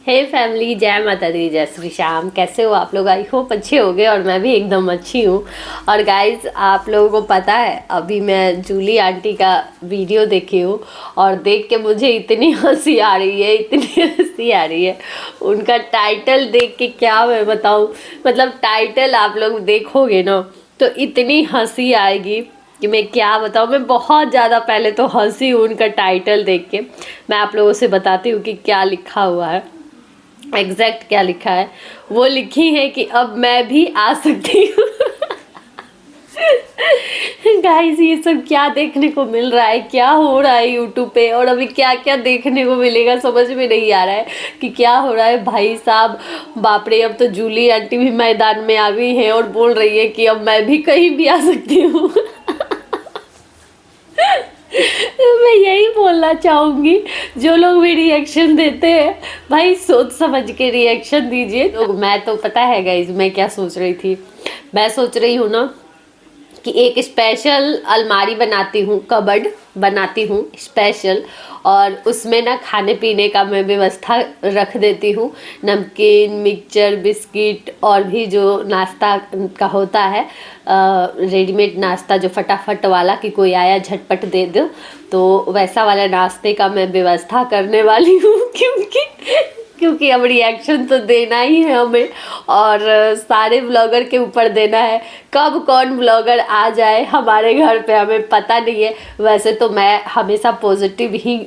हे family, जय माता दी, जय श्री श्याम। कैसे हो आप लोग? आई होप अच्छे हो गए और मैं भी एकदम अच्छी हूँ। और गाइज, आप लोगों को पता है, अभी मैं जूली आंटी का वीडियो देखी हूँ और देख के मुझे इतनी हंसी आ रही है, इतनी हंसी आ रही है। उनका टाइटल देख के क्या मैं बताऊँ, मतलब टाइटल आप लोग देखोगे ना तो इतनी हंसी आएगी कि मैं क्या बताऊँ। मैं बहुत ज़्यादा पहले तो हंसी हूँ उनका टाइटल देख के। मैं आप लोगों से बताती हूँ कि क्या लिखा हुआ है, एग्जैक्ट क्या लिखा है। वो लिखी है कि अब मैं भी आ सकती हूँ। गाइस, ये सब क्या देखने को मिल रहा है, क्या हो रहा है यूट्यूब पे, और अभी क्या क्या देखने को मिलेगा समझ में नहीं आ रहा है कि क्या हो रहा है। भाई साहब, बाप रे, अब तो जूली आंटी भी मैदान में आ गई है और बोल रही है कि अब मैं भी कहीं भी आ सकती हूँ। मैं यही बोलना चाहूंगी, जो लोग भी रिएक्शन देते हैं भाई सोच समझ के रिएक्शन दीजिए। तो मैं तो पता है गाइज मैं क्या सोच रही थी, मैं सोच रही हूँ ना कि एक स्पेशल अलमारी बनाती हूँ, कबर्ड बनाती हूँ स्पेशल, और उसमें ना खाने पीने का मैं व्यवस्था रख देती हूँ। नमकीन, मिक्सचर, बिस्किट और भी जो नाश्ता का होता है, रेडीमेड नाश्ता जो फटाफट वाला, कि कोई आया झटपट दे दो, तो वैसा वाला नाश्ते का मैं व्यवस्था करने वाली हूँ। क्योंकि अब रिएक्शन तो देना ही है हमें, और सारे ब्लॉगर के ऊपर देना है। कब कौन ब्लॉगर आ जाए हमारे घर पे हमें पता नहीं है। वैसे तो मैं हमेशा पॉजिटिव ही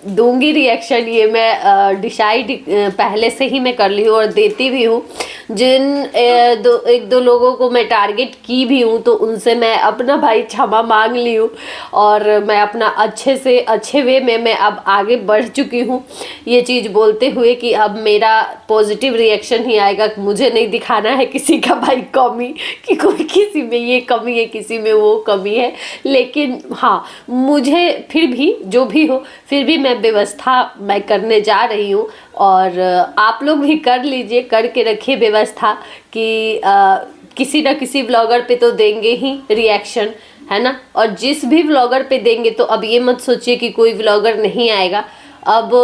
दूंगी रिएक्शन, ये मैं डिसाइड पहले से ही मैं कर ली हूँ और देती भी हूँ। जिन एक दो लोगों को मैं टारगेट की भी हूँ तो उनसे मैं अपना भाई क्षमा मांग ली हूँ, और मैं अपना अच्छे से अच्छे वे में मैं अब आगे बढ़ चुकी हूँ, ये चीज़ बोलते हुए कि अब मेरा पॉजिटिव रिएक्शन ही आएगा। मुझे नहीं दिखाना है किसी का भाई कमी, कि कोई किसी में ये कमी है, किसी में वो कमी है। लेकिन हाँ, मुझे फिर भी जो भी हो, फिर भी मैं व्यवस्था मैं करने जा रही हूँ, और आप लोग भी कर लीजिए, करके रखिए व्यवस्था कि किसी न किसी ब्लॉगर पे तो देंगे ही रिएक्शन, है ना। और जिस भी ब्लॉगर पे देंगे तो अब ये मत सोचिए कि कोई ब्लॉगर नहीं आएगा। अब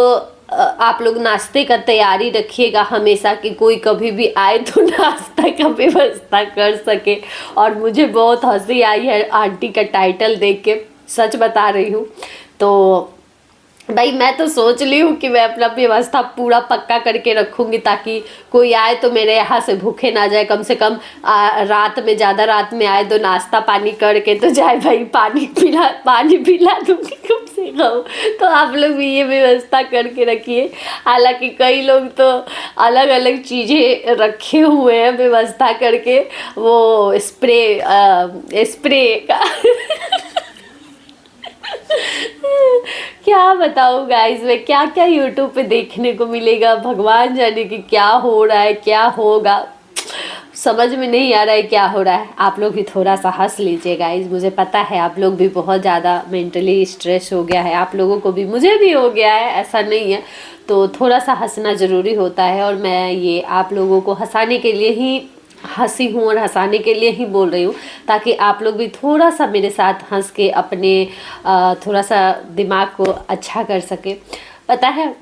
आप लोग नाश्ते का तैयारी रखिएगा हमेशा, कि कोई कभी भी आए तो नाश्ता का व्यवस्था कर सके। और मुझे बहुत हंसी आई है आंटी का टाइटल देख के, सच बता रही हूँ। तो भाई मैं तो सोच ली हूँ कि मैं अपना व्यवस्था पूरा पक्का करके रखूँगी, ताकि कोई आए तो मेरे यहाँ से भूखे ना जाए। कम से कम रात में, ज़्यादा रात में आए तो नाश्ता पानी करके तो जाए भाई, पानी पिला दूँगी कम से कम। तो आप लोग भी ये व्यवस्था करके रखिए। हालांकि कई लोग तो अलग अलग चीज़ें रखे हुए हैं व्यवस्था करके, वो स्प्रे का। क्या बताऊँ गाइस, मैं क्या क्या यूट्यूब पे देखने को मिलेगा, भगवान जाने कि क्या हो रहा है, क्या होगा, समझ में नहीं आ रहा है क्या हो रहा है। आप लोग भी थोड़ा सा हंस लीजिए गाइस, मुझे पता है आप लोग भी बहुत ज़्यादा मेंटली स्ट्रेस हो गया है, आप लोगों को भी, मुझे भी हो गया है, ऐसा नहीं है। तो थोड़ा सा हंसना ज़रूरी होता है, और मैं ये आप लोगों को हंसाने के लिए ही हंसी हूँ और हंसाने के लिए ही बोल रही हूँ, ताकि आप लोग भी थोड़ा सा मेरे साथ हंस के अपने थोड़ा सा दिमाग को अच्छा कर सके। पता है,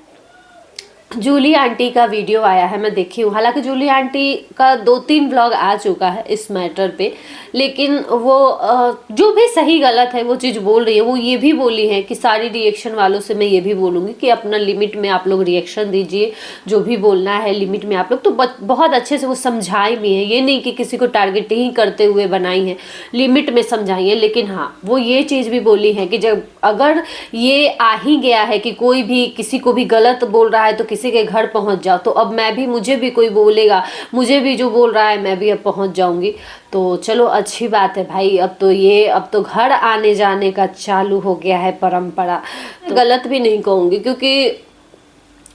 जूली आंटी का वीडियो आया है, मैं देखी हूँ। हालांकि जूली आंटी का 2-3 व्लॉग आ चुका है इस मैटर पे, लेकिन वो जो भी सही गलत है वो चीज़ बोल रही है। वो ये भी बोली है कि सारी रिएक्शन वालों से मैं ये भी बोलूँगी कि अपना लिमिट में आप लोग रिएक्शन दीजिए, जो भी बोलना है लिमिट में आप लोग। तो बहुत अच्छे से वो समझाई भी है, ये नहीं कि किसी को टारगेट ही करते हुए बनाई है, लिमिट में समझाई है। लेकिन हाँ, वो ये चीज़ भी बोली है कि जब अगर ये आ ही गया है कि कोई भी किसी को भी गलत बोल रहा है तो किसी के घर पहुंच जाओ, तो अब मैं भी, मुझे भी कोई बोलेगा, मुझे भी जो बोल रहा है मैं भी अब पहुंच जाऊंगी। तो चलो अच्छी बात है भाई, अब तो घर आने जाने का चालू हो गया है परंपरा। तो गलत भी नहीं कहूँगी, क्योंकि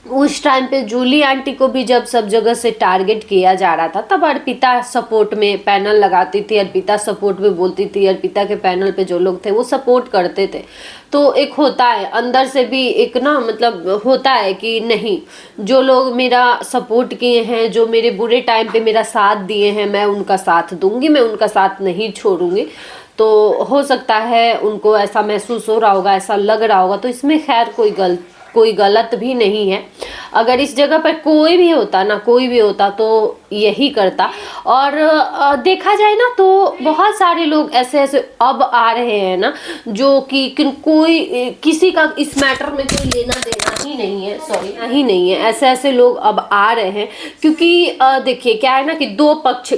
उस टाइम पे जूली आंटी को भी जब सब जगह से टारगेट किया जा रहा था, तब अर्पिता सपोर्ट में पैनल लगाती थी, अर्पिता सपोर्ट में बोलती थी, अर्पिता के पैनल पे जो लोग थे वो सपोर्ट करते थे। तो एक होता है अंदर से भी एक ना, मतलब होता है कि नहीं, जो लोग मेरा सपोर्ट किए हैं, जो मेरे बुरे टाइम पे मेरा साथ दिए हैं, मैं उनका साथ दूंगी, मैं उनका साथ नहीं छोड़ूंगी। तो हो सकता है उनको ऐसा महसूस हो रहा होगा, ऐसा लग रहा होगा, तो इसमें खैर कोई कोई गलत भी नहीं है। अगर इस जगह पर कोई भी होता ना, कोई भी होता तो यही करता। और देखा जाए ना तो बहुत सारे लोग ऐसे ऐसे अब आ रहे हैं ना, जो कि कोई किसी का इस मैटर में कोई लेना देना ही नहीं है, सॉरी ही नहीं है, ऐसे ऐसे लोग अब आ रहे हैं। क्योंकि देखिए क्या है ना कि दो पक्ष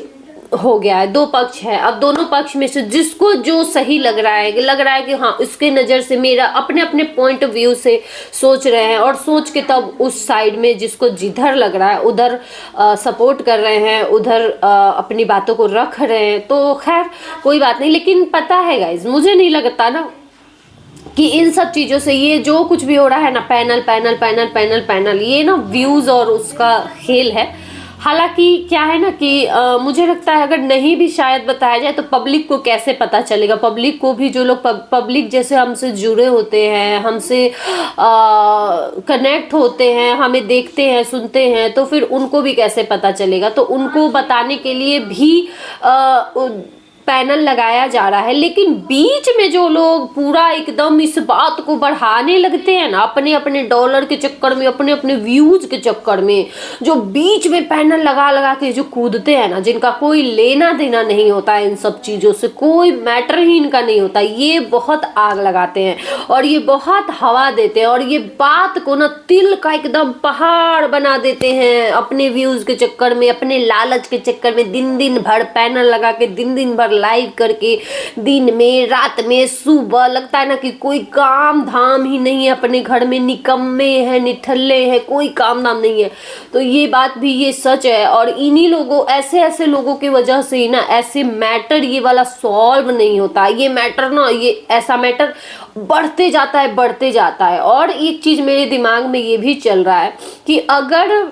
हो गया है, दो पक्ष है। अब दोनों पक्ष में से जिसको जो सही लग रहा है कि हाँ उसके नज़र से, मेरा अपने अपने पॉइंट ऑफ व्यू से सोच रहे हैं, और सोच के तब उस साइड में जिसको जिधर लग रहा है उधर सपोर्ट कर रहे हैं, उधर अपनी बातों को रख रहे हैं। तो खैर कोई बात नहीं। लेकिन पता है गाइज, मुझे नहीं लगता ना कि इन सब चीज़ों से, ये जो कुछ भी हो रहा है ना, panel panel panel panel panel, ये ना व्यूज़ और उसका खेल है। हालांकि क्या है ना कि मुझे लगता है अगर नहीं भी शायद बताया जाए तो पब्लिक को कैसे पता चलेगा। पब्लिक को भी, जो लोग पब्लिक जैसे हमसे जुड़े होते हैं, हमसे कनेक्ट होते हैं, हमें देखते हैं सुनते हैं, तो फिर उनको भी कैसे पता चलेगा। तो उनको बताने के लिए भी पैनल लगाया जा रहा है। लेकिन बीच में जो लोग पूरा एकदम इस बात को बढ़ाने लगते हैं ना, अपने अपने डॉलर के चक्कर में, अपने अपने व्यूज के चक्कर में, जो बीच में पैनल लगा लगा के जो कूदते हैं ना, जिनका कोई लेना देना नहीं होता है इन सब चीज़ों से, कोई मैटर ही इनका नहीं होता, ये बहुत आग लगाते हैं और ये बहुत हवा देते हैं और ये बात को ना तिल का एकदम पहाड़ बना देते हैं अपने व्यूज के चक्कर में, अपने लालच के चक्कर में। दिन दिन भर पैनल लगा के, दिन दिन भर लाइव करके, दिन में रात में सुबह, लगता है ना कि कोई काम धाम ही नहीं है अपने घर में, निकम्मे हैं, निठल्ले हैं, कोई काम धाम नहीं है। तो ये बात भी ये सच है। और इन्हीं लोगों, ऐसे ऐसे लोगों की वजह से ही ना ऐसे मैटर ये वाला सॉल्व नहीं होता। ये मैटर ना, ये ऐसा मैटर बढ़ते जाता है, बढ़ते जाता है। और एक चीज मेरे दिमाग में ये भी चल रहा है कि अगर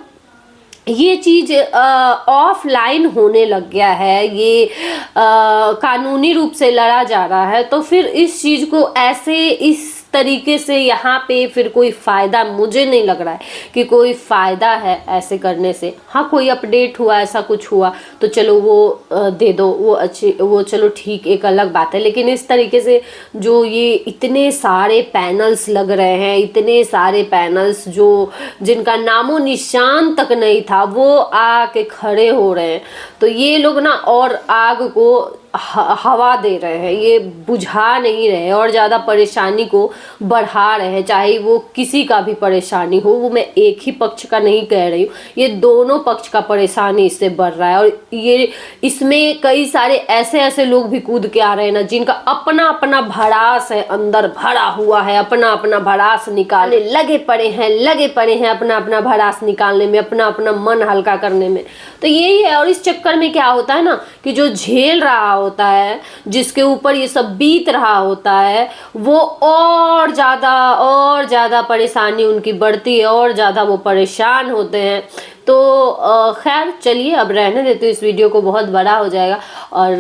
ये चीज़ ऑफलाइन होने लग गया है, ये कानूनी रूप से लड़ा जा रहा है, तो फिर इस चीज़ को ऐसे इस तरीके से यहाँ पे फिर कोई फ़ायदा मुझे नहीं लग रहा है कि कोई फ़ायदा है ऐसे करने से। हाँ, कोई अपडेट हुआ, ऐसा कुछ हुआ तो चलो वो दे दो, वो अच्छी, वो चलो ठीक, एक अलग बात है। लेकिन इस तरीके से जो ये इतने सारे पैनल्स लग रहे हैं, इतने सारे पैनल्स जो जिनका नामो निशान तक नहीं था, वो आके खड़े हो रहे हैं, तो ये लोग ना और आग को हवा दे रहे हैं, ये बुझा नहीं रहे और ज़्यादा परेशानी को बढ़ा रहे हैं। चाहे वो किसी का भी परेशानी हो, वो मैं एक ही पक्ष का नहीं कह रही हूँ, ये दोनों पक्ष का परेशानी इससे बढ़ रहा है। और ये इसमें कई सारे ऐसे ऐसे लोग भी कूद के आ रहे हैं ना, जिनका अपना अपना भड़ास है, अंदर भरा हुआ है, अपना अपना भड़ास निकालने लगे पड़े हैं अपना अपना भड़ास निकालने में, अपना अपना मन हल्का करने में। तो यही है। और इस चक्कर में क्या होता है ना कि जो झेल रहा होता है, जिसके ऊपर ये सब बीत रहा होता है, वो और ज़्यादा परेशानी उनकी बढ़ती है और ज़्यादा वो परेशान होते हैं। तो खैर चलिए, अब रहने देते इस वीडियो को, बहुत बड़ा हो जाएगा। और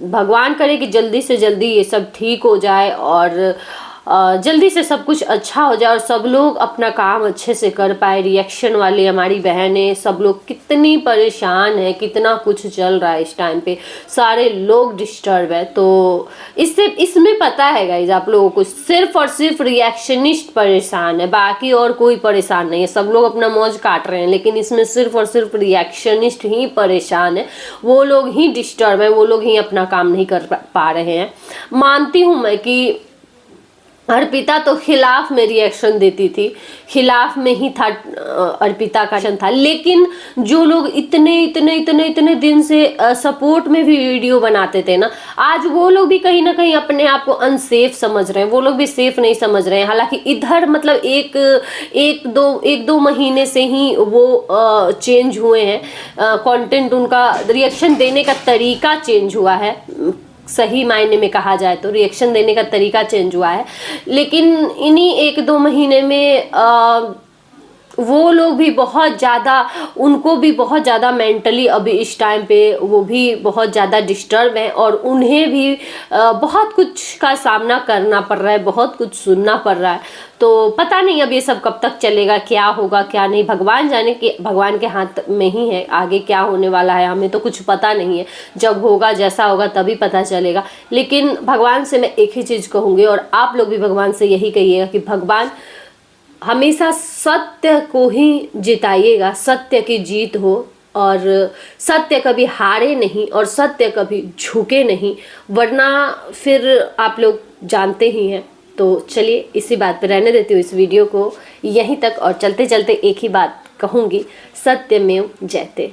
भगवान करे कि जल्दी से जल्दी ये सब ठीक हो जाए और जल्दी से सब कुछ अच्छा हो जाए और सब लोग अपना काम अच्छे से कर पाए। रिएक्शन वाली हमारी बहनें, सब लोग कितनी परेशान है, कितना कुछ चल रहा है इस टाइम पे, सारे लोग डिस्टर्ब है। तो इसमें पता है गाइज आप लोगों को, सिर्फ और सिर्फ रिएक्शनिस्ट परेशान है, बाकी और कोई परेशान नहीं है। सब लोग अपना मौज काट रहे हैं, लेकिन इसमें सिर्फ और सिर्फ रिएक्शनिस्ट ही परेशान है, वो लोग ही डिस्टर्ब है, वो लोग ही अपना काम नहीं कर पा रहे हैं। मानती हूँ मैं कि अर्पिता तो खिलाफ में रिएक्शन देती थी, खिलाफ में ही था, अर्पिता का था। लेकिन जो लोग इतने दिन से सपोर्ट में भी वीडियो बनाते थे ना, आज वो लोग भी कहीं ना कहीं अपने आप को अनसेफ समझ रहे हैं, वो लोग भी सेफ नहीं समझ रहे हैं। हालांकि इधर मतलब एक दो महीने से ही वो चेंज हुए हैं, कंटेंट उनका, रिएक्शन देने का तरीका चेंज हुआ है, सही मायने में कहा जाए तो रिएक्शन देने का तरीका चेंज हुआ है। लेकिन इन्हीं एक दो महीने में वो लोग भी बहुत ज़्यादा, उनको भी बहुत ज़्यादा मेंटली अभी इस टाइम पे वो भी बहुत ज़्यादा डिस्टर्ब हैं और उन्हें भी बहुत कुछ का सामना करना पड़ रहा है, बहुत कुछ सुनना पड़ रहा है। तो पता नहीं अब ये सब कब तक चलेगा, क्या होगा क्या नहीं, भगवान जाने, कि भगवान के हाथ में ही है आगे क्या होने वाला है, हमें तो कुछ पता नहीं है। जब होगा, जैसा होगा तभी पता चलेगा। लेकिन भगवान से मैं एक ही चीज़ कहूँगी और आप लोग भी भगवान से यही कहिएगा कि भगवान हमेशा सत्य को ही जिताइएगा, सत्य की जीत हो, और सत्य कभी हारे नहीं और सत्य कभी झुके नहीं, वरना फिर आप लोग जानते ही हैं। तो चलिए इसी बात पर रहने देती हूँ इस वीडियो को यहीं तक, और चलते चलते एक ही बात कहूँगी, सत्यमेव जयते।